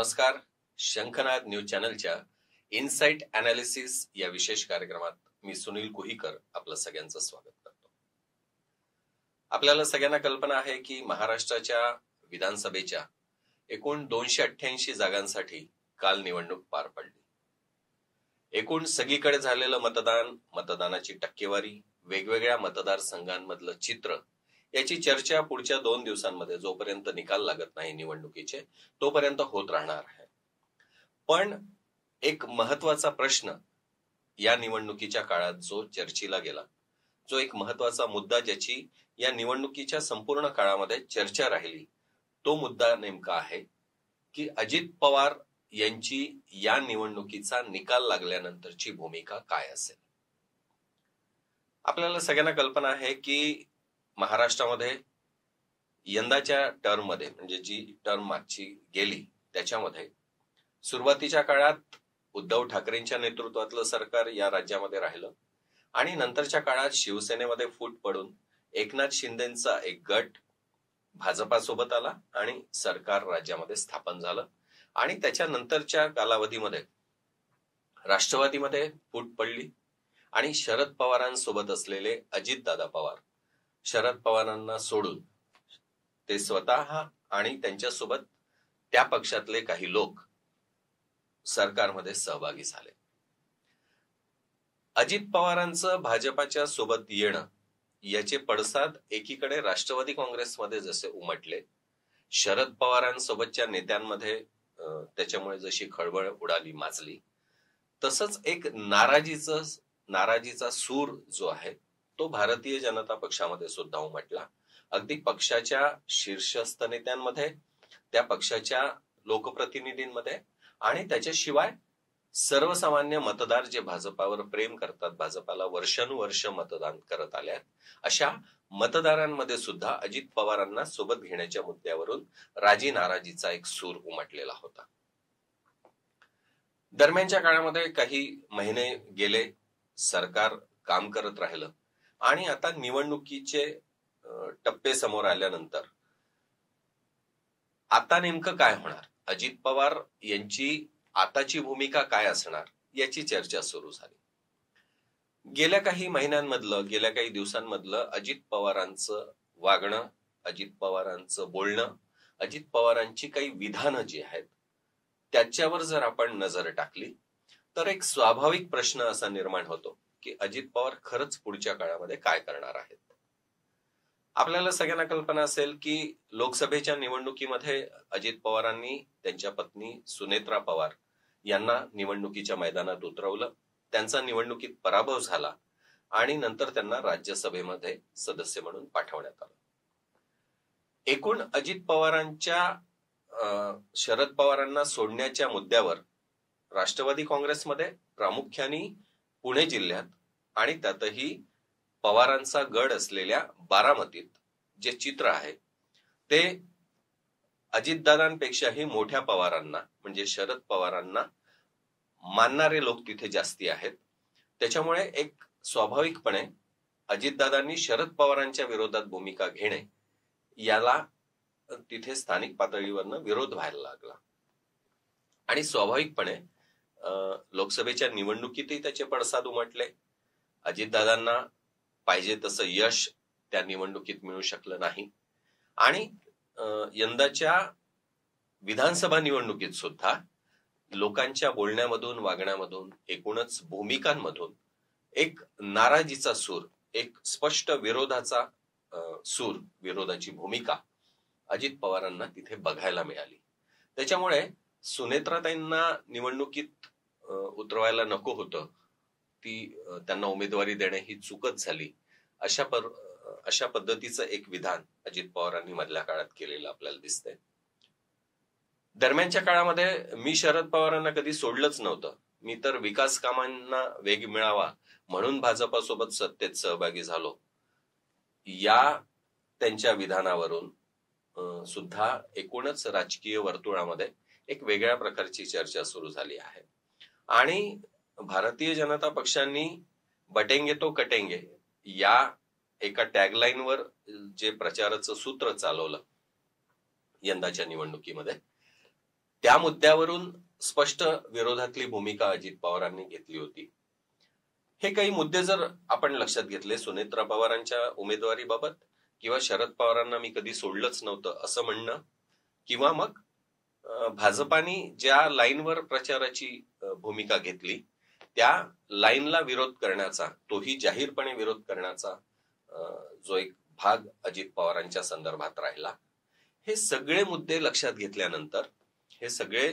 नमस्कार. शंखनाद न्यूज चॅनलच्या इनसाइट अनालिसिस या विशेष कार्यक्रमात मी सुनील कुहीकर आपलं सगळ्यांचं स्वागत करतो. आपल्याला सगळ्यांना कल्पना आहे की महाराष्ट्राच्या विधानसभेच्या एकूण 288 जागांसाठी काल निवडणूक पार पडली. एकूण सगळीकडे झालेलं मतदानाची टक्केवारी, वेगवेगळ्या मतदारसंघांमधलं चित्र याची चर्चा पुढच्या 2 दिवसांमध्ये जोपर्यंत निकाल लागत नाही निवडणुकीचे तोपर्यंत होत राहणार आहे. पण एक महत्वाचा प्रश्न या निवडणुकीच्या काळात जो चर्चेला गेला, जो एक महत्वाचा मुद्दा ज्याची या निवडणुकीच्या संपूर्ण काळामध्ये चर्चा राहिली, तो मुद्दा नेमका आहे की अजित पवार यांची या निवडणुकीचा निकाल लागल्यानंतरची भूमिका काय असेल. आपल्याला सगळ्यांना कल्पना आहे की महाराष्ट्रामध्ये यंदाच्या टर्म मध्ये म्हणजे जी टर्म मागची गेली त्याच्यामध्ये सुरुवातीच्या काळात उद्धव ठाकरेंच्या नेतृत्वातलं सरकार या राज्यामध्ये राहिलं आणि नंतरच्या काळात शिवसेनेमध्ये फूट पडून एकनाथ शिंदेचा एक गट भाजपासोबत आला आणि सरकार राज्यामध्ये स्थापन झालं आणि त्याच्यानंतरच्या कालावधीमध्ये राष्ट्रवादीमध्ये फूट पडली आणि शरद पवारांसोबत असलेले अजितदादा पवार शरद पवारांना सोडून ते स्वतः आणि त्यांच्यासोबत त्या पक्षातले काही लोक सरकारमध्ये सहभागी झाले. अजित पवारांचं भाजपाच्या सोबत येणं याचे पडसाद एकीकडे राष्ट्रवादी काँग्रेसमध्ये जसे उमटले, शरद पवारांसोबतच्या नेत्यांमध्ये त्याच्यामुळे जशी खळबळ उडाली माजली, तसंच एक नाराजीचा सूर जो आहे तो भारतीय जनता पक्षामध्ये सुद्धा उमटला. अगदी पक्षाच्या शीर्षस्थ नेत्यांमध्ये, त्या पक्षाच्या लोकप्रतिनिधींमध्ये आणि त्याच्याशिवाय सर्वसामान्य मतदार जे भाजपावर प्रेम करतात, भाजपाला वर्षानुवर्ष मतदान करत आल्यात, अशा मतदारांमध्ये सुद्धा अजित पवारांना सोबत घेण्याच्या मुद्द्यावरून राजी नाराजीचा एक सूर उमटलेला होता. दरम्यानच्या काळामध्ये काही महिने गेले, सरकार काम करत राहिलं आणि आता निवडणुकीचे टप्पे समोर आल्यानंतर आता नेमकं काय होणार, अजित पवार यांची आताची भूमिका काय असणार याची चर्चा सुरू झाली. गेल्या काही महिन्यांमधलं, गेल्या काही दिवसांमधलं अजित पवारांचं वागणं, अजित पवारांचं बोलणं, अजित पवारांची काही विधानं जी आहेत त्याच्यावर जर आपण नजर टाकली तर एक स्वाभाविक प्रश्न असा निर्माण होतो की अजित पवार खरंच पुढच्या काळामध्ये काय करणार आहेत. आपल्याला सगळ्यांना कल्पना असेल की लोकसभेच्या निवडणुकीमध्ये अजित पवारांनी त्यांच्या पत्नी सुनेत्रा पवार यांना निवडणुकीच्या मैदानात उतरवलं, त्यांचा निवडणुकीत पराभव झाला आणि नंतर त्यांना राज्यसभेमध्ये सदस्य म्हणून पाठवण्यात आलं. एकूण अजित पवारांच्या शरद पवारांना सोडण्याच्या मुद्द्यावर राष्ट्रवादी काँग्रेसमध्ये प्रामुख्याने पुणे जिल्ह्यात आणि त्यातही पवारांचा गड असलेल्या बारामतीत जे चित्र आहे ते अजितदादांपेक्षाही मोठ्या पवारांना म्हणजे शरद पवारांना मानणारे लोक तिथे जास्ती आहेत. त्याच्यामुळे एक स्वाभाविकपणे अजितदादांनी शरद पवारांच्या विरोधात भूमिका घेणे याला तिथे स्थानिक पातळीवरनं विरोध व्हायला लागला आणि स्वाभाविकपणे लोकसभेच्या निवडणुकीतही त्याचे पडसाद उमटले. अजितदादांना पाहिजे तसं यश त्या निवडणुकीत मिळू शकलं नाही आणि यंदाच्या विधानसभा निवडणुकीत सुद्धा लोकांच्या बोलण्यामधून, वागण्यामधून, एकूणच भूमिकांमधून एक नाराजीचा सूर, एक स्पष्ट विरोधाचा सूर, विरोधाची भूमिका अजित पवारांना तिथे बघायला मिळाली. त्याच्यामुळे सुनेत्राताईंना निवडणुकीत उतरवायला नको होतं, त्यांना उमेदवारी देणे ही चूकच झाली, अशा पद्धतीचं एक विधान अजित पवारांनी मधल्या काळात केलेलं आपल्याला दिसतंय. दरम्यानच्या काळामध्ये मी शरद पवारांना कधी सोडलंच नव्हतं. मी तर विकास कामांना वेग मिळावा म्हणून भाजपासोबत सत्तेत सहभागी झालो, या त्यांच्या विधानावरून सुद्धा एकूणच राजकीय वर्तुळामध्ये एक वेगळ्या प्रकारची चर्चा सुरू झाली आहे आणि भारतीय जनता पक्षांनी बटेंगे तो कटेंगे या एका टॅगलाईनवर जे प्रचाराचं सूत्र चालवलं यंदाच्या निवडणुकीमध्ये, त्या मुद्द्यावरून स्पष्ट विरोधातली भूमिका अजित पवारांनी घेतली होती. हे काही मुद्दे जर आपण लक्षात घेतले, सुनेत्रा पवारांच्या उमेदवारीबाबत किंवा शरद पवारांना मी कधी सोडलंच नव्हतं असं म्हणणं, किंवा मग भाजपाने ज्या लाईनवर प्रचाराची भूमिका घेतली त्या लाईनला विरोध करण्याचा, तोही जाहीरपणे विरोध करण्याचा जो एक भाग अजित पवारांच्या संदर्भात राहिला, हे सगळे मुद्दे लक्षात घेतल्यानंतर, हे सगळे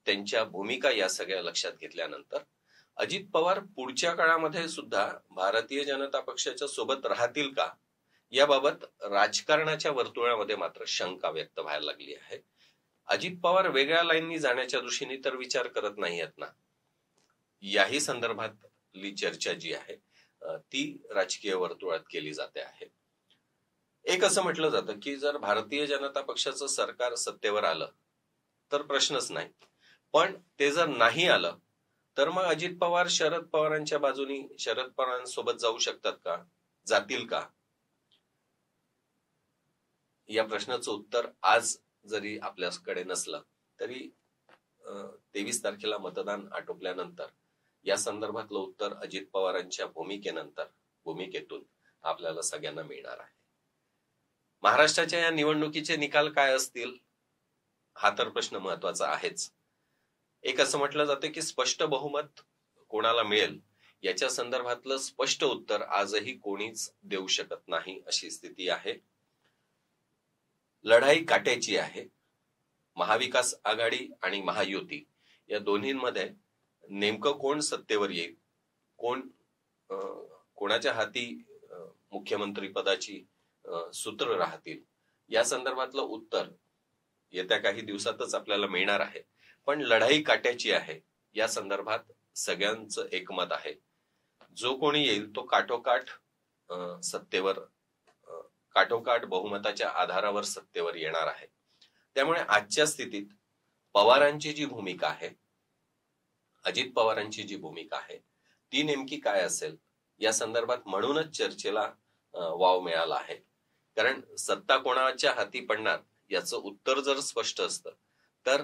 त्यांच्या भूमिका या सगळ्या लक्षात घेतल्यानंतर अजित पवार पुढच्या काळामध्ये सुद्धा भारतीय जनता पक्षाच्या सोबत राहतील का याबाबत राजकारणाच्या वर्तुळामध्ये मात्र शंका व्यक्त व्हायला लागली आहे. अजित पवार वेगळ्या लाईननी जाण्याच्या दृष्टीने तर विचार करत नाही आहेत ना, याही संदर्भातली चर्चा जी आहे ती राजकीय वर्तुळात केली जाते आहे. एक असं म्हटलं जातं की जर भारतीय जनता पक्षाचं सरकार सत्तेवर आलं तर प्रश्नच नाही, पण ते जर नाही आलं तर मग अजित पवार शरद पवारांच्या बाजूनी, शरद पवारांसोबत जाऊ शकतात का, जातील का? या प्रश्नाचं उत्तर आज जरी आपल्याकडे नसलं तरी 23 तारखेला मतदान आटोपल्यानंतर या संदर्भातलं उत्तर अजित पवारांच्या भूमिकेतून आपल्याला सगळ्यांना मिळणार आहे. महाराष्ट्राच्या या निवडणुकीचे निकाल काय असतील हा तर प्रश्न महत्वाचा आहेच. एक असं म्हटलं जातं की स्पष्ट बहुमत कोणाला मिळेल याच्या संदर्भातलं स्पष्ट उत्तर आजही कोणीच देऊ शकत नाही अशी स्थिती आहे. लढाई काट्याची आहे. महाविकास आघाडी आणि महायुती या दोन्हींमध्ये नेमकं कोण सत्तेवर येईल, कोणाच्या हाती मुख्यमंत्री पदाची सूत्र राहतील या संदर्भातलं उत्तर येत्या काही दिवसातच आपल्याला मिळणार आहे. पण लढाई काट्याची आहे या संदर्भात सगळ्यांचं एकमत आहे. जो कोणी येईल तो काठोकाठ सत्तेवर, काठोकाठ बहुमताच्या आधारावर सत्तेवर येणार आहे. त्यामुळे आजच्या स्थितीत पवारांची जी भूमिका आहे, अजित पवारांची जी भूमिका आहे ती नेमकी काय असेल या संदर्भात म्हणूनच चर्चेला वाव मिळाला आहे. कारण सत्ता कोणाच्या हाती पडणार याचं उत्तर जर स्पष्ट असतं तर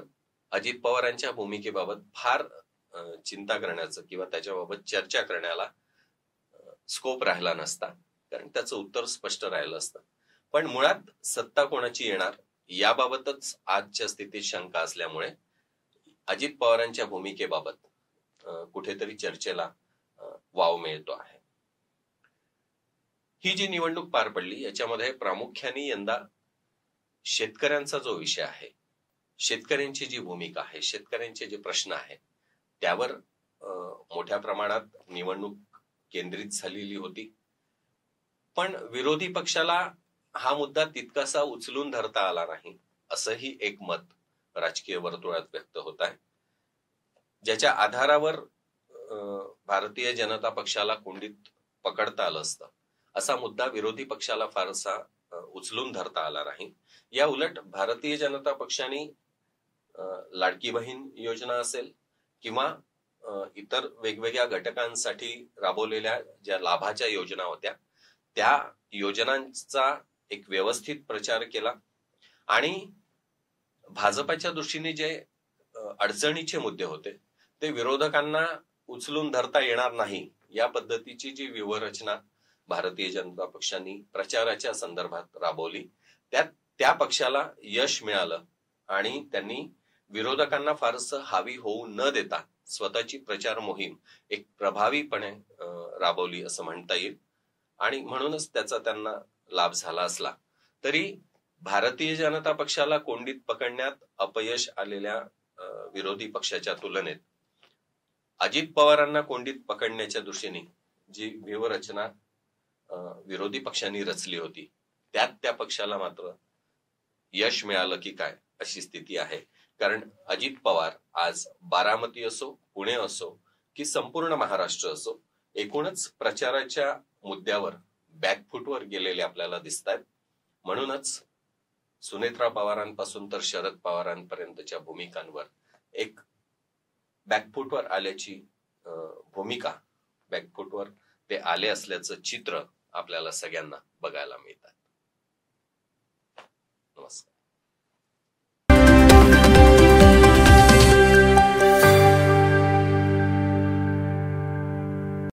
अजित पवारांच्या भूमिकेबाबत फार चिंता करण्याचं किंवा त्याच्याबाबत चर्चा करण्याला स्कोप राहिला नसता, कारण त्याचं उत्तर स्पष्ट राहिलं असतं. पण मुळात सत्ता कोणाची येणार याबाबतच आजच्या स्थितीत शंका असल्यामुळे अजित पवारांच्या भूमिकेबाबत कुठेतरी चर्चेला वाव मिळतो आहे. ही जी निवडणूक पार पडली याच्यामध्ये प्रामुख्याने यंदा शेतकऱ्यांचा जो विषय आहे, शेतकऱ्यांची जी भूमिका आहे, शेतकऱ्यांचे जे प्रश्न आहे त्यावर मोठ्या प्रमाणात निवडणूक केंद्रित झालेली होती. पण विरोधी पक्षाला हा मुद्दा तितकासा उचलून धरता आला नाही असंही एक मत राजकीय वर्तुळात व्यक्त होत आहे. ज्याच्या आधारावर भारतीय जनता पक्षाला कोंडीत पकडता आलं असतं असा मुद्दा विरोधी पक्षाला फारसा उचलून धरता आला नाही. या उलट भारतीय जनता पक्षाने लाडकी बहीण योजना असेल किंवा इतर वेगवेगळ्या घटकांसाठी राबवलेल्या ज्या लाभाच्या योजना होत्या त्या योजनांचा एक व्यवस्थित प्रचार केला आणि भाजपाच्या दृष्टीने जे अडचणीचे मुद्दे होते ते विरोधकांना उचलून धरता येणार नाही या पद्धतीची जी व्यूहरचना भारतीय जनता पक्षाने प्रचाराच्या संदर्भात राबवली त्या पक्षाला यश मिळालं आणि त्यांनी विरोधकांना फारसं हावी होऊ न देता स्वतःची प्रचार मोहीम एक प्रभावीपणे राबवली असं म्हणता येईल. आणि म्हणूनच त्याचा त्यांना लाभ झाला असला तरी भारतीय जनता पक्षाला कोंडीत पकडण्यात अपयश आलेल्या विरोधी पक्षाच्या तुलनेत अजित पवारांना कोंडीत पकडण्याच्या दृष्टीने जी व्यूहरचना विरोधी पक्षांनी रचली होती त्यात त्या पक्षाला मात्र यश मिळालं की काय अशी स्थिती आहे. कारण अजित पवार आज बारामती असो, पुणे असो की संपूर्ण महाराष्ट्र असो, एकूणच प्रचाराच्या मुद्द्यावर बॅकफुटवर गेलेले आपल्याला दिसतात. म्हणूनच सुनेत्रा पवारांपासून तर शरद पवारांपर्यंतच्या भूमिकांवर एक बॅकफुटवर आल्याची बॅकफुटवर ते आले असल्याचं चित्र आपल्याला सगळ्यांना बघायला मिळतं.